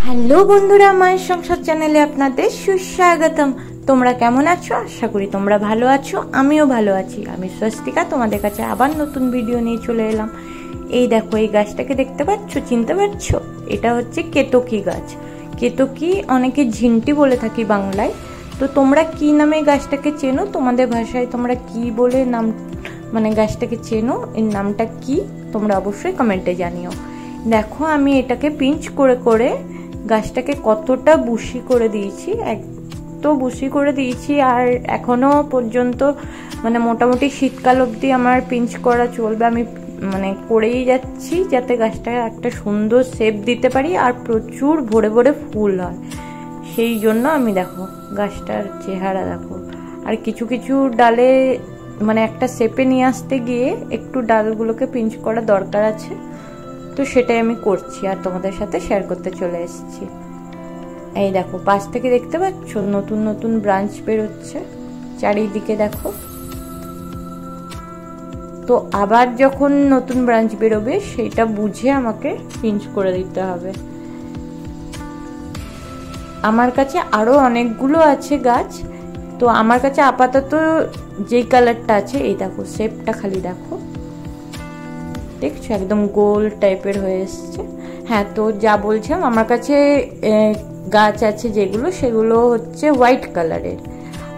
Hello বন্ধুরা, মায়ের সংসার চ্যানেলে আপনাদের সুস্বাগতম। তোমরা কেমন আছো? আশা করি তোমরা ভালো আছো। আমিও ভালো আছি। আমি স্বস্তিকা, তোমাদের কাছে আবার নতুন ভিডিও নিয়ে চলে এলাম। এই দেখো, এই গাছটাকে দেখতে পাচ্ছ, চিনতে পারছো? এটা হচ্ছে কেতকী গাছ। কেতকী অনেকে ঝিন্টি বলে থাকি বাংলায়। তো তোমরা কি নামে গাছটাকে চেনো? তোমাদের ভাষায় তোমরা কি বলে নাম গাছটাকে চেনো? এর নামটা কি তোমরা অবশ্যই কমেন্টে জানিও। দেখো, আমি এটাকে পিঞ্চ করে করে গাছটাকে কতটা বুশি করে দিয়েছি, এত বুশি করে দিয়েছি। আর এখনো পর্যন্ত মোটামুটি শীতকাল অবধি আমার পিঞ্চ করা চলবে। আমি করেই যাচ্ছি যাতে গাছটা একটা সুন্দর শেপ দিতে পারি আর প্রচুর ভরে ভরে ফুল হয়। সেই জন্য আমি দেখো গাছটার চেহারা দেখো। আর কিছু কিছু ডালে একটা শেপে নিয়ে আসতে গিয়ে একটু ডালগুলোকে পিঞ্চ করা দরকার আছে। তো সেটাই আমি করছি আর তোমাদের সাথে শেয়ার করতে চলে এসেছি। এই দেখো, পাশ থেকে দেখতে পাচ্ছ নতুন নতুন ব্রাঞ্চ বেরোচ্ছে চারিদিকে দেখো। তো আবার যখন নতুন ব্রাঞ্চ বেরোবে সেটা বুঝে আমাকে পিঞ্চ করে দিতে হবে। আমার কাছে আরো অনেকগুলো আছে গাছ। তো আমার কাছে আপাতত যেই কালারটা আছে, এই দেখো শেপটা খালি দেখো, দেখছো একদম গোল টাইপের হয়ে এসছে। হ্যাঁ, তো যা বলছিলাম, আমার কাছে গাছ আছে যেগুলো, সেগুলো হচ্ছে হোয়াইট কালারের।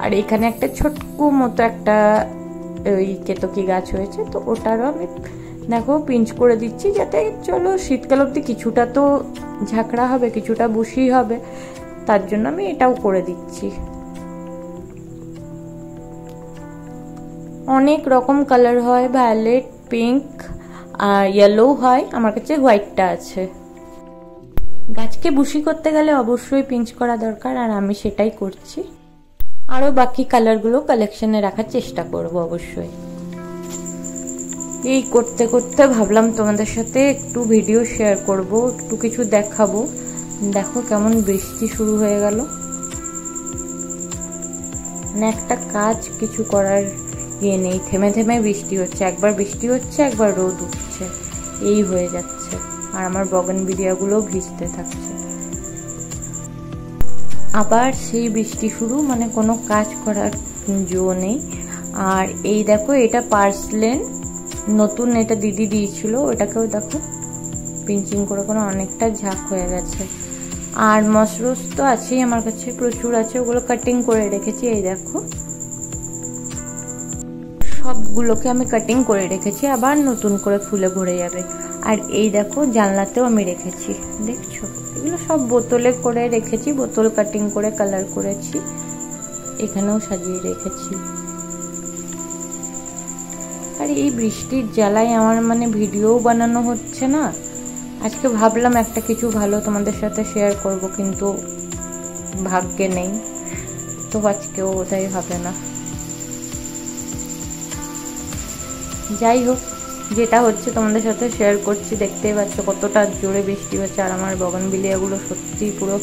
আর এখানে একটা ছোট্ট মতো একটা ওই কেতকী গাছ হয়েছে। তো ওটারও আমি দেখো পিঞ্চ করে দিচ্ছি যাতে চলো শীতকাল অবধি কিছুটা তো ঝাঁকড়া হবে, কিছুটা বুশি হবে। তার জন্য আমি এটাও করে দিচ্ছি। অনেক রকম কালার হয়, ভায়োলেট, পিঙ্ক আর ইয়েলো হয়। আমার কাছে হোয়াইটটা আছে। গাছকে বুশি করতে গেলে অবশ্যই পিঞ্চ করা দরকার, আর আমি সেটাই করছি। আরো বাকি কালারগুলো কালেকশনে রাখার চেষ্টা করব অবশ্যই। এই করতে করতে ভাবলাম তোমাদের সাথে একটু ভিডিও শেয়ার করব, একটু কিছু দেখাবো। দেখো কেমন বৃষ্টি শুরু হয়ে গেল। একটা কাজ কিছু করার ইয়ে নেই, থেমে থেমে বৃষ্টি হচ্ছে। একবার বৃষ্টি হচ্ছে, একবার রোদ উঠছে, এই হয়ে যাচ্ছে। আর আমার বগনভিলিয়াগুলো ভিজতে থাকছে। আবার সেই বৃষ্টি শুরু, কোনো কাজ করার জো নেই। আর এই দেখো, এটা পার্সলেন নতুন, এটা দিদি দিয়েছিল। ওটাকেও দেখো পিঞ্চিং করে কোনো অনেকটা ঝাঁক হয়ে গেছে। আর মশরুস তো আছেই, আমার কাছে প্রচুর আছে, ওগুলো কাটিং করে রেখেছি। এই দেখো সবগুলোকে আমি কাটিং করে রেখেছি, আবার নতুন করে ফুলে ভরে যাবে। আর এই দেখো জানলাতেও আমি রেখেছি, দেখছো? এগুলো সব বোতলে করে রেখেছি, বোতল কাটিং করে কালার করেছি, এখানেও সাজিয়ে রেখেছি। আর এই বৃষ্টির জ্বালায় আমার ভিডিও বানানো হচ্ছে না। আজকে ভাবলাম একটা কিছু ভালো তোমাদের সাথে শেয়ার করব, কিন্তু ভাগ্যে নেই। তো আজকেও বোধহয় হবে না। যাই হোক, যেটা হচ্ছে তোমাদের সাথে শেয়ার করছি। দেখতেই পাচ্ছ কতটা জোরে বৃষ্টি হচ্ছে। আর আমার বগনভিলিয়াগুলো সত্যি পুরো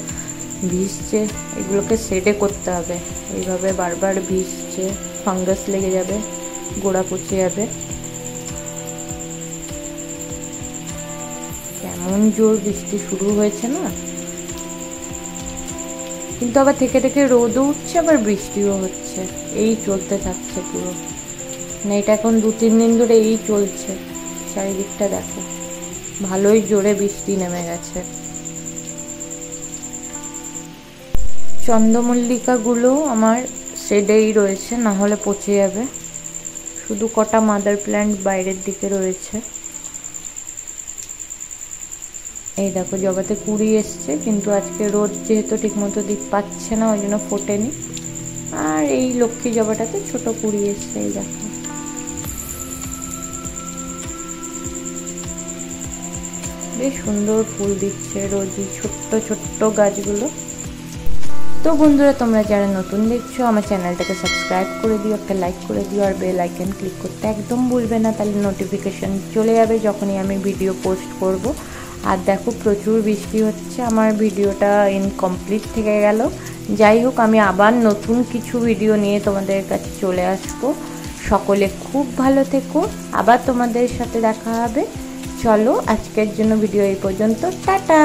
ভিজছে। এগুলোকে শেডে করতে হবে, এইভাবে বারবার ভিজছে, ফাঙ্গাস লেগে যাবে, গোড়া পচে যাবে। কেমন জোর বৃষ্টি শুরু হয়েছে না? কিন্তু আবার থেকে থেকে রোদও উঠছে, আবার বৃষ্টিও হচ্ছে, এই চলতে থাকছে পুরো। এটা এখন 2-3 দিন ধরে এই চলছে। চারিদিকটা দেখো, ভালোই জোরে বৃষ্টি নেমে গেছে। চন্দ্রমল্লিকাগুলো আমার শেডেই রয়েছে, না হলে পচে যাবে। শুধু কটা মাদার প্ল্যান্ট বাইরের দিকে রয়েছে। এই দেখো জবাতে কুড়ি এসছে, কিন্তু আজকে রোদ যেহেতু ঠিক মতো দিক পাচ্ছে না, ওই জন্য ফোটেনি। আর এই লক্ষ্মী জবাটাতে ছোট কুড়ি এসছে, এই দেখো। বেশ সুন্দর ফুল দিচ্ছে রোজই ছোট্ট ছোট্ট গাছগুলো। তো বন্ধুরা, তোমরা যারা নতুন দেখছো আমার চ্যানেলটাকে সাবস্ক্রাইব করে দিও, একটা লাইক করে দিও, আর বেল আইকন ক্লিক করতে একদম ভুলবে না, তাহলে নোটিফিকেশন চলে যাবে যখনই আমি ভিডিও পোস্ট করব। আর দেখো প্রচুর বৃষ্টি হচ্ছে, আমার ভিডিওটা ইনকমপ্লিট থেকে গেল। যাই হোক, আমি আবার নতুন কিছু ভিডিও নিয়ে তোমাদের কাছে চলে আসবো। সকলে খুব ভালো থেকো, আবার তোমাদের সাথে দেখা হবে। চলো আজকের জন্য ভিডিও এই পর্যন্ত, টাটা।